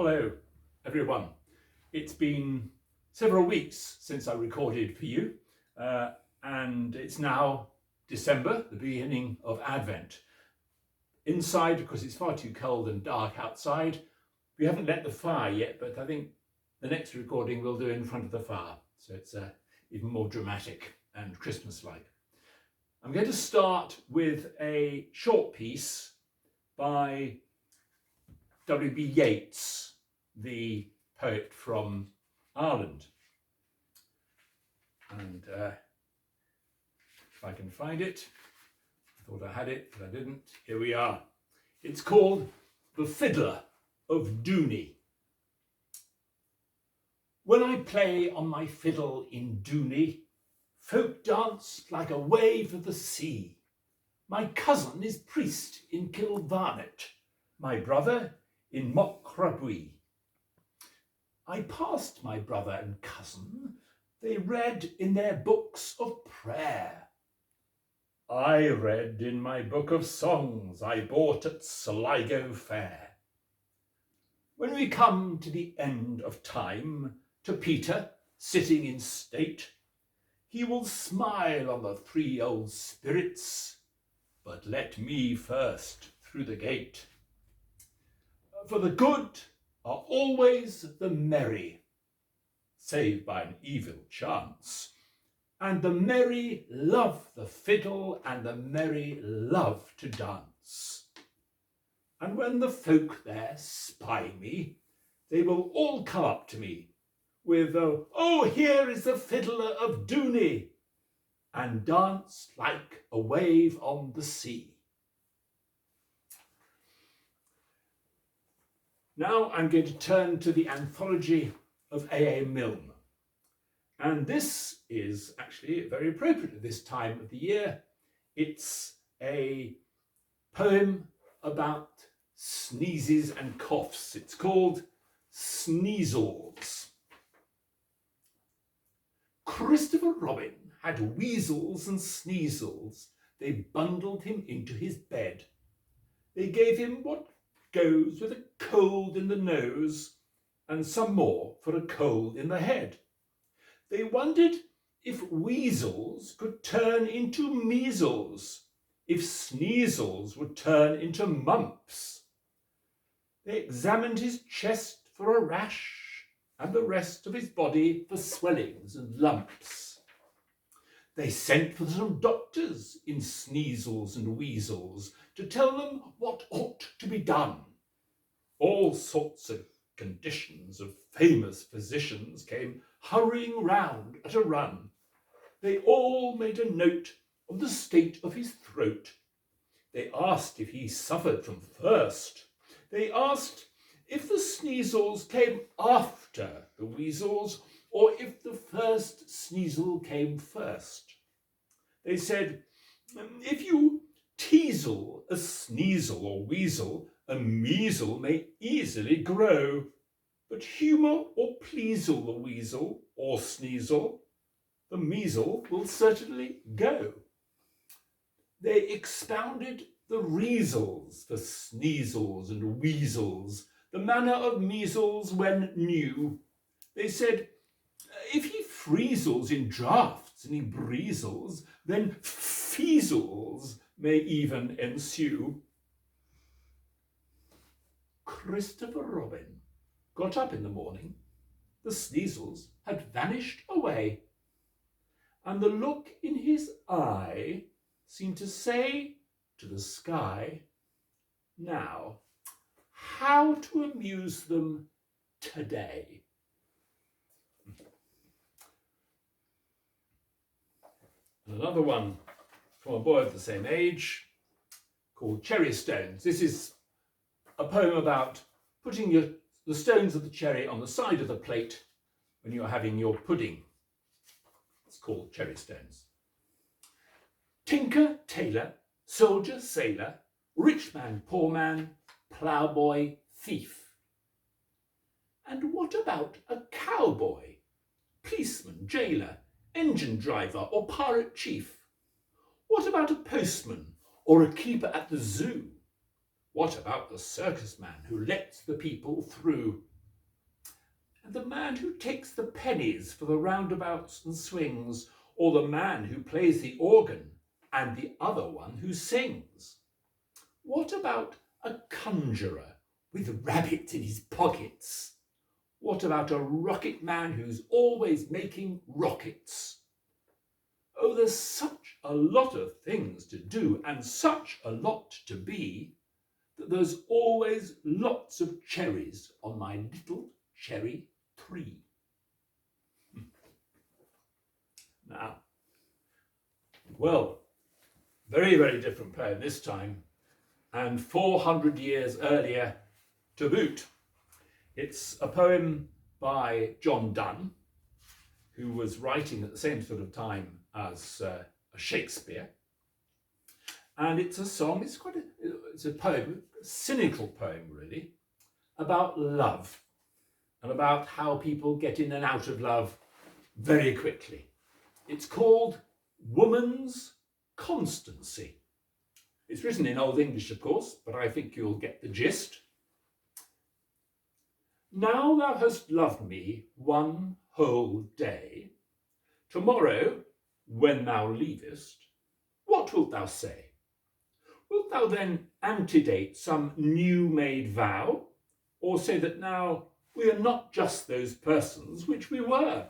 Hello, everyone. It's been several weeks since I recorded for you, and it's now December, the beginning of Advent. Inside, because it's far too cold and dark outside, we haven't lit the fire yet, but I think the next recording we'll do in front of the fire, so it's even more dramatic and Christmas-like. I'm going to start with a short piece by W.B. Yeats, the poet from Ireland. And if I can find it, I thought I had it, but I didn't. Here we are. It's called The Fiddler of Donne. When I play on my fiddle in Donne, folk dance like a wave of the sea. My cousin is priest in Kilvarnet, my brother in Mochrabui. I passed my brother and cousin, they read in their books of prayer. I read in my book of songs I bought at Sligo Fair. When we come to the end of time, to Peter sitting in state, he will smile on the three old spirits, but let me first through the gate. For the good are always the merry, save by an evil chance, and the merry love the fiddle, and the merry love to dance. And when the folk there spy me, they will all come up to me with, "Oh, here is the fiddler of Donne," and dance like a wave on the sea. Now I'm going to turn to the anthology of A.A. Milne. And this is actually very appropriate at this time of the year. It's a poem about sneezes and coughs. It's called Sneezels. Christopher Robin had weasels and sneezels. They bundled him into his bed. They gave him what goes with a cold in the nose and some more for a cold in the head. They wondered if weasels could turn into measles, if sneezels would turn into mumps. They examined his chest for a rash and the rest of his body for swellings and lumps. They sent for some doctors in sneezels and weasels to tell them what ought to be done. All sorts of conditions of famous physicians came hurrying round at a run. They all made a note of the state of his throat. They asked if he suffered from thirst. They asked if the sneezels came after the weasels, or if the first sneezel came first. They said, if you teasel a sneezel or weasel, a measle may easily grow, but humour or pleasel the weasel or sneezel, the measle will certainly go. They expounded the reasons for sneezels and weasels, the manner of measles when new. They said, if he freezels in draughts and he breezels, then feasels may even ensue. Christopher Robin got up in the morning. The sneezels had vanished away, and the look in his eye seemed to say to the sky, now, how to amuse them today. And another one from a boy of the same age called Cherry Stones. This is a poem about putting the stones of the cherry on the side of the plate when you're having your pudding. It's called Cherry Stones. Tinker, tailor, soldier, sailor, rich man, poor man, ploughboy, thief. And what about a cowboy, policeman, jailer, engine driver, or pirate chief? What about a postman or a keeper at the zoo? What about the circus man who lets the people through? And the man who takes the pennies for the roundabouts and swings, or the man who plays the organ and the other one who sings? What about a conjurer with rabbits in his pockets? What about a rocket man who's always making rockets? Oh, there's such a lot of things to do and such a lot to be that there's always lots of cherries on my little cherry tree. Now, well, very, very different poem this time, and 400 years earlier to boot. It's a poem by Donne, who was writing at the same sort of time as Shakespeare. And it's a song, it's a poem, a cynical poem really, about love and about how people get in and out of love very quickly. It's called Woman's Constancy. It's written in Old English, of course, but I think you'll get the gist. Now thou hast loved me one whole day. Tomorrow, when thou leavest, what wilt thou say? Wilt thou then antedate some new-made vow, or say that now we are not just those persons which we were?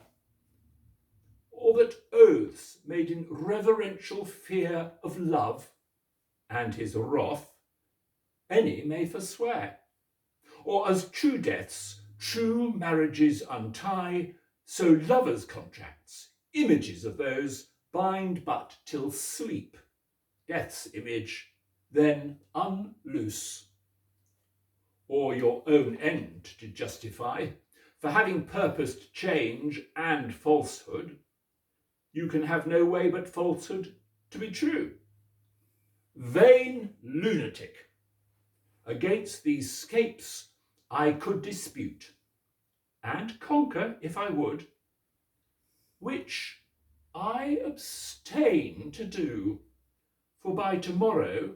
Or that oaths made in reverential fear of love and his wrath any may forswear? Or as true deaths, true marriages untie, so lovers' contracts, images of those, bind but till sleep, death's image, then unloose? Or your own end to justify, for having purposed change and falsehood, you can have no way but falsehood to be true. Vain lunatic! Against these scapes I could dispute, and conquer if I would, which I abstain to do, for by tomorrow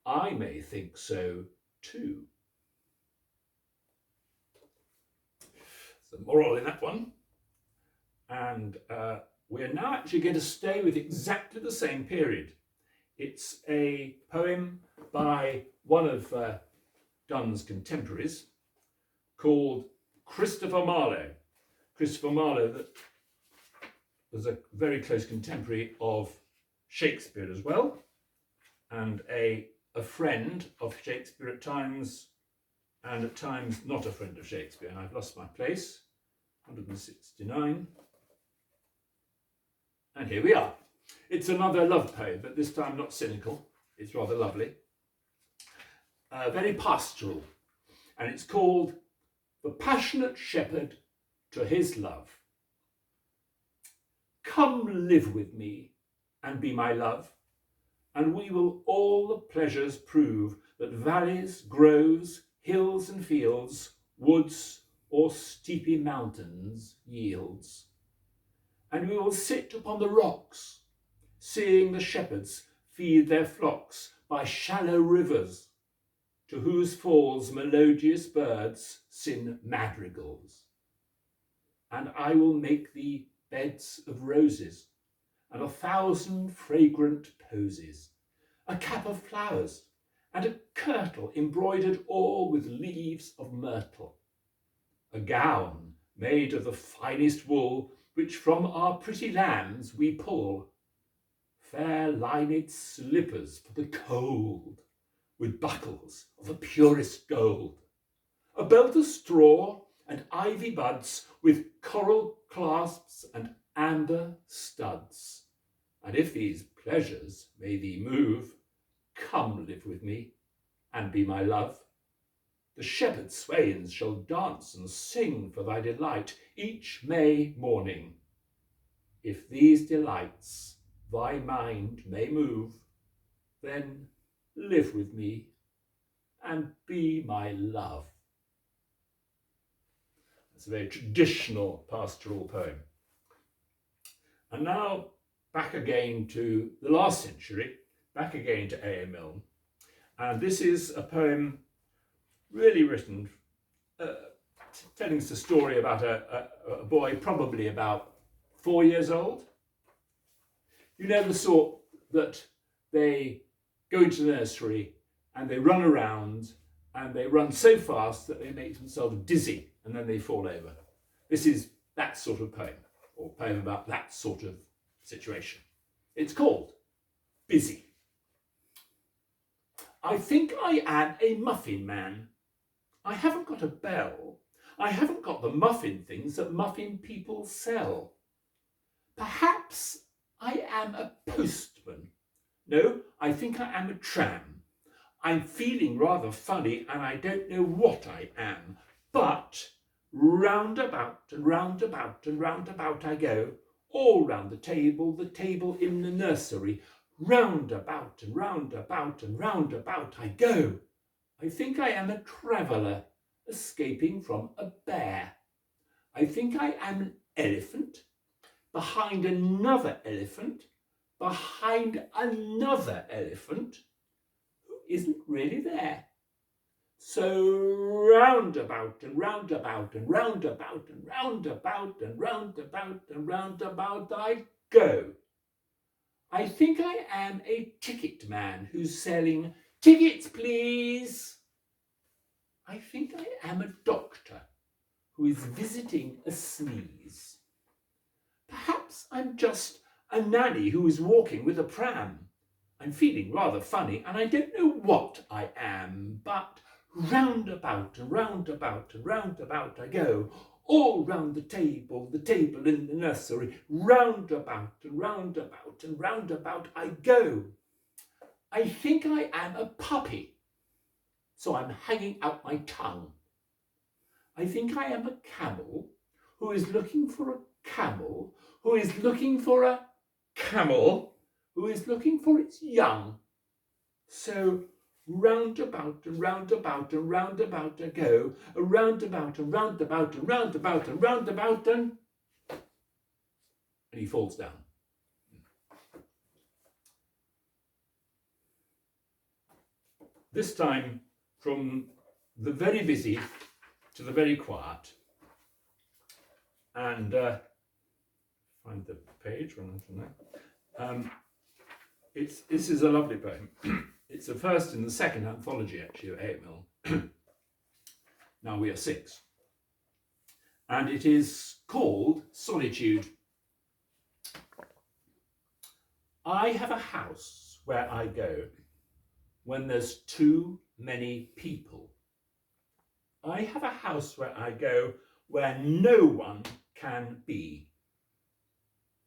I may think so too. There's a moral in that one, and we're now actually going to stay with exactly the same period. It's a poem by one of Donne's contemporaries called Christopher Marlowe. Christopher Marlowe that was a very close contemporary of Shakespeare as well, and a friend of Shakespeare at times, and at times not a friend of Shakespeare. And I've lost my place, 169. And here we are. It's another love poem, but this time not cynical. It's rather lovely. Very pastoral. And it's called The Passionate Shepherd to His Love. Come live with me and be my love, and we will all the pleasures prove that valleys, groves, hills and fields, woods or steepy mountains yields. And we will sit upon the rocks, seeing the shepherds feed their flocks by shallow rivers, to whose falls melodious birds sing madrigals. And I will make thee beds of roses, and 1,000 fragrant posies, a cap of flowers, and a kirtle embroidered all with leaves of myrtle, a gown made of the finest wool, which from our pretty lambs we pull, fair lined slippers for the cold, with buckles of the purest gold, a belt of straw and ivy buds, with coral clasps and amber studs. And if these pleasures may thee move, come live with me and be my love. The shepherd swains shall dance and sing for thy delight each May morning. If these delights thy mind may move, then live with me and be my love. It's a very traditional pastoral poem. And now back again to the last century, back again to A.A. Milne, And this is a poem really written, telling us a story about a boy probably about 4 years old. You know, the sort that they go into the nursery and they run around and they run so fast that they make themselves dizzy and then they fall over. This is that sort of poem, or poem about that sort of situation. It's called Busy. I think I am a muffin man. I haven't got a bell. I haven't got the muffin things that muffin people sell. Perhaps I am a postman. No, I think I am a tram. I'm feeling rather funny and I don't know what I am. But round about and round about and round about I go, all round the table in the nursery. Round about and round about and round about I go. I think I am a traveller escaping from a bear. I think I am an elephant behind another elephant behind another elephant who isn't really there. So round about and round about and round about and round about and round about and round about I go. I think I am a ticket man who's selling tickets, please. I think I am a doctor who is visiting a sneeze. Perhaps I'm just a nanny who is walking with a pram. I'm feeling rather funny and I don't know what I am, but round about and round about and round about I go, all round the table in the nursery, round about and round about and round about I go. I think I am a puppy, so I'm hanging out my tongue. I think I am a camel who is looking for a camel who is looking for a camel who is looking for its young. So round about and round about and round about I go, round about and round about and round about and round about and he falls down. This time from the very busy to the very quiet. And find the page when I'm from there. This is a lovely poem. It's the first in the second anthology, actually, of A. Milne. Now we are 6. And it is called Solitude. I have a house where I go when there's too many people. I have a house where I go where no one can be.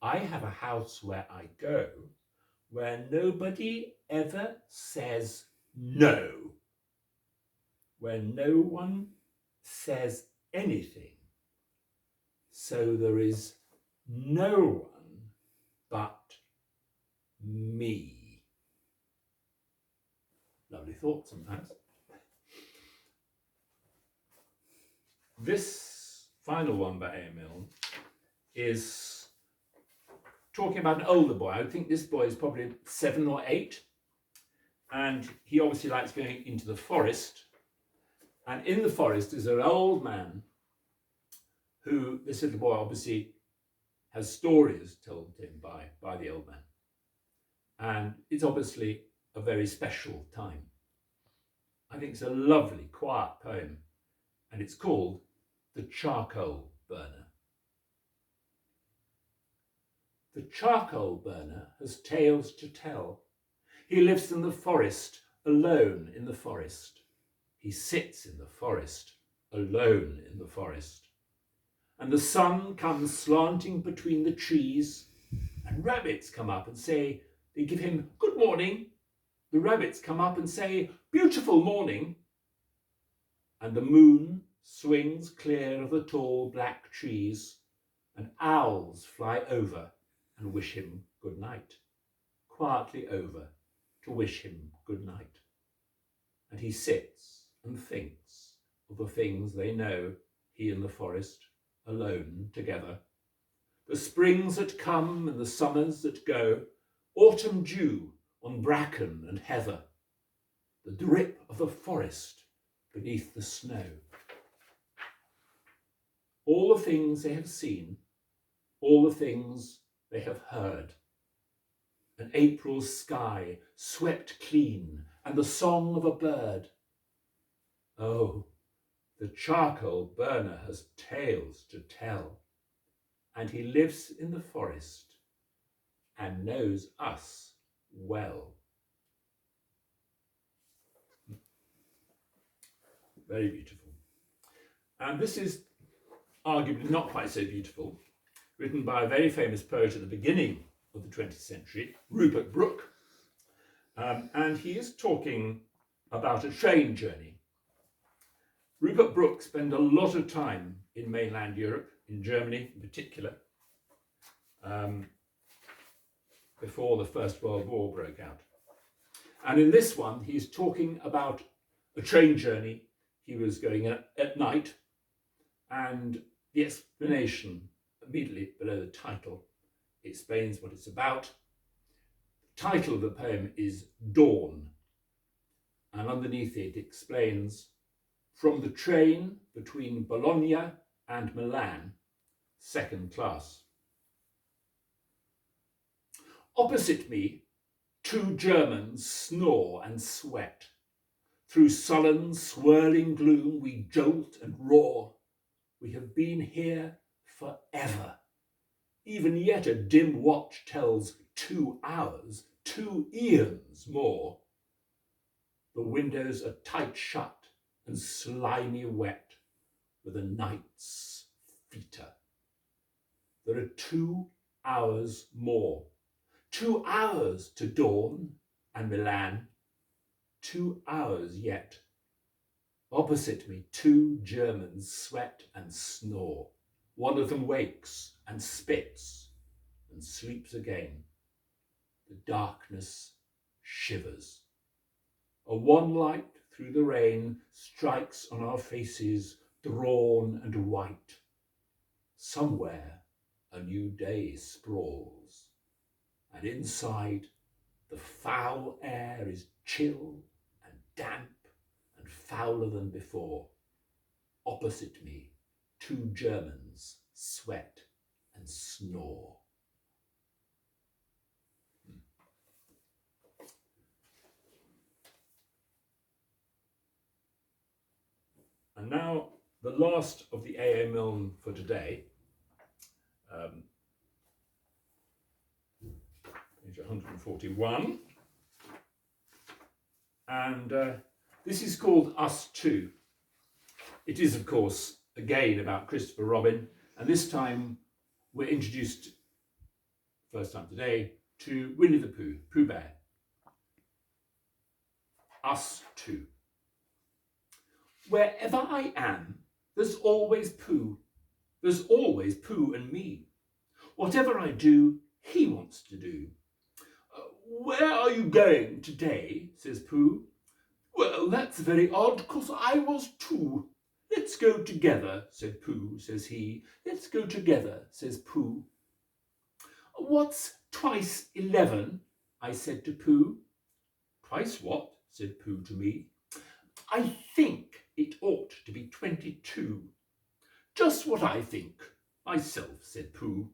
I have a house where I go where nobody ever says no, where no one says anything, so there is no one but me. Lovely thought sometimes. This final one by A. Milne is talking about an older boy. I think this boy is probably 7 or 8, and he obviously likes going into the forest. And in the forest is an old man who this little boy obviously has stories told to him by the old man. And it's obviously a very special time. I think it's a lovely, quiet poem, and it's called The Charcoal Burner. The charcoal burner has tales to tell. He lives in the forest, alone in the forest. He sits in the forest, alone in the forest. And the sun comes slanting between the trees, and rabbits come up and say, they give him good morning. The rabbits come up and say, beautiful morning. And the moon swings clear of the tall black trees, and owls fly over and wish him good night, quietly over to wish him good night. And he sits and thinks of the things they know, he and the forest, alone together. The springs that come and the summers that go, autumn dew on bracken and heather. the drip of the forest beneath the snow. All the things they have seen, all the things they have heard. An April sky swept clean, and the song of a bird. Oh, the charcoal burner has tales to tell, and he lives in the forest and knows us well. Very beautiful. And this is arguably not quite so beautiful, written by a very famous poet at the beginning of the 20th century, Rupert Brooke. And he is talking about a train journey. Rupert Brooke spent a lot of time in mainland Europe, in Germany in particular, before the First World War broke out. And in this one, he's talking about a train journey. He was going at night, and the explanation immediately below the title explains what it's about. The title of the poem is Dawn, and underneath it explains, from the train between Bologna and Milan, second class. Opposite me, two Germans snore and sweat. Through sullen, swirling gloom we jolt and roar. We have been here forever. Even yet a dim watch tells 2 hours, 2 eons more. The windows are tight shut and slimy wet with a night's fetor. There are 2 hours more. 2 hours to Dawn and Milan. 2 hours yet. Opposite me, 2 Germans sweat and snore. One of them wakes and spits and sleeps again. The darkness shivers. A one light through the rain strikes on our faces, drawn and white. Somewhere a new day sprawls, and inside the foul air is chill and damp and fouler than before. Opposite me, 2 Germans sweat and snore. And now the last of the A.A. Milne for today, page 141, and this is called Us Two. It is, of course, again about Christopher Robin, and this time we're introduced, first time today, to Winnie the Pooh, Pooh Bear. Us Two. Wherever I am, there's always Pooh. There's always Pooh and me. Whatever I do, he wants to do. Where are you going today? Says Pooh. Well, that's very odd, 'cause I was too. Let's go together, said Pooh, says he. Let's go together, says Pooh. What's twice 11? I said to Pooh. Twice what? Said Pooh to me. I think it ought to be 22. Just what I think myself, said Pooh.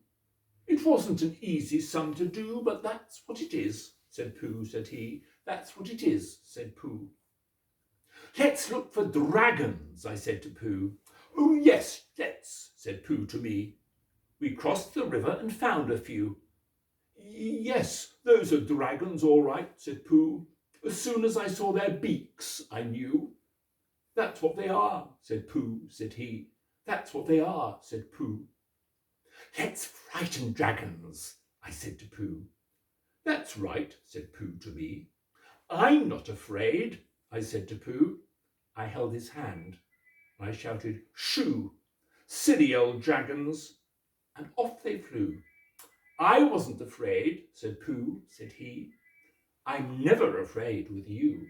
It wasn't an easy sum to do, but that's what it is, said Pooh, said he. That's what it is, said Pooh. Let's look for dragons, I said to Pooh. Oh, yes, let's, said Pooh to me. We crossed the river and found a few. Yes, those are dragons, all right, said Pooh. As soon as I saw their beaks, I knew. That's what they are, said Pooh, said he. That's what they are, said Pooh. Let's frighten dragons, I said to Pooh. That's right, said Pooh to me. I'm not afraid, I said to Pooh. I held his hand. I shouted, shoo, silly old dragons, and off they flew. I wasn't afraid, said Pooh, said he. I'm never afraid with you.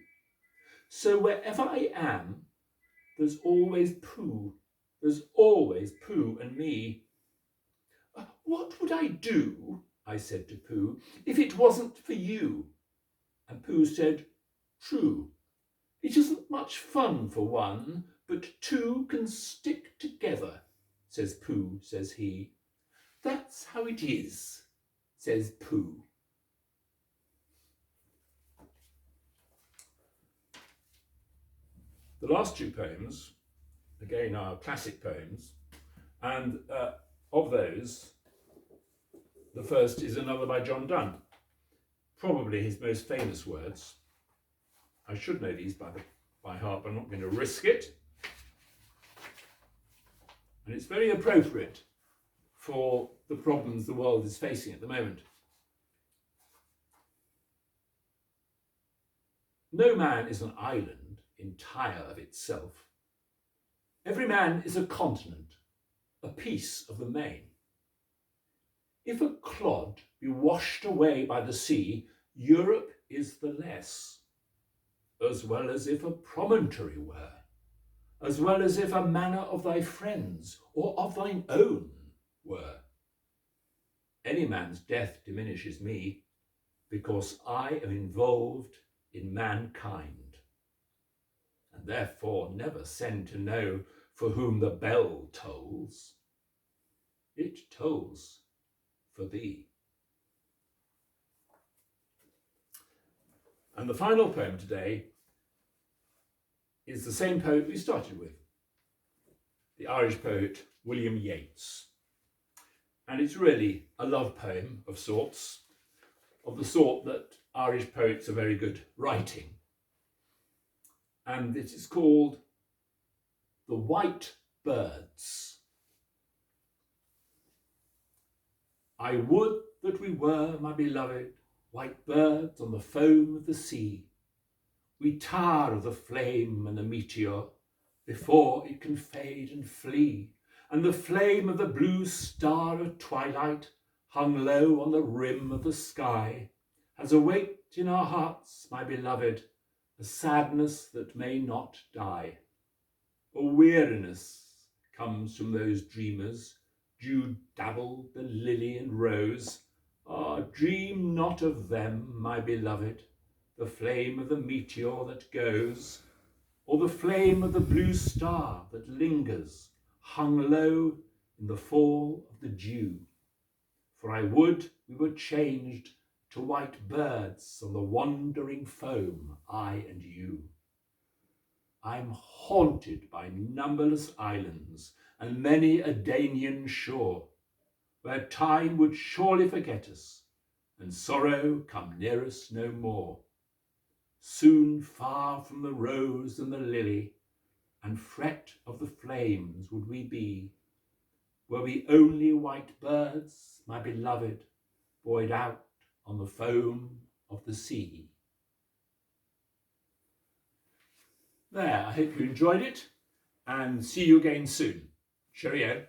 So wherever I am, there's always Pooh. There's always Pooh and me. What would I do, I said to Pooh, if it wasn't for you? And Pooh said, true. It isn't much fun for one, but two can stick together, says Pooh, says he. That's how it is, says Pooh. The last two poems, again, are classic poems, and of those, the first is another by John Donne, probably his most famous words. I should know these by heart, but I'm not going to risk it. And it's very appropriate for the problems the world is facing at the moment. No man is an island entire of itself. Every man is a continent, a piece of the main. If a clod be washed away by the sea, Europe is the less, as well as if a promontory were, as well as if a manor of thy friends or of thine own were. Any man's death diminishes me, because I am involved in mankind, and therefore never send to know for whom the bell tolls. It tolls for thee. And the final poem today is the same poet we started with, the Irish poet William Yeats. And it's really a love poem of sorts, of the sort that Irish poets are very good writing. And it is called The White Birds. I would that we were, my beloved, white birds on the foam of the sea. We tire of the flame and the meteor before it can fade and flee, and the flame of the blue star at twilight, hung low on the rim of the sky, has awaked in our hearts, my beloved, a sadness that may not die. A weariness comes from those dreamers, dew-dabbled and lily and rose. Ah, dream not of them, my beloved, the flame of the meteor that goes, or the flame of the blue star that lingers, hung low in the fall of the dew. For I would we were changed to white birds on the wandering foam, I and you. I'm haunted by numberless islands and many a Danaan shore, where time would surely forget us, and sorrow come near us no more. Soon far from the rose and the lily, and fret of the flames would we be, were we only white birds, my beloved, buoyed out on the foam of the sea. There, I hope you enjoyed it, and see you again soon. Cheerio.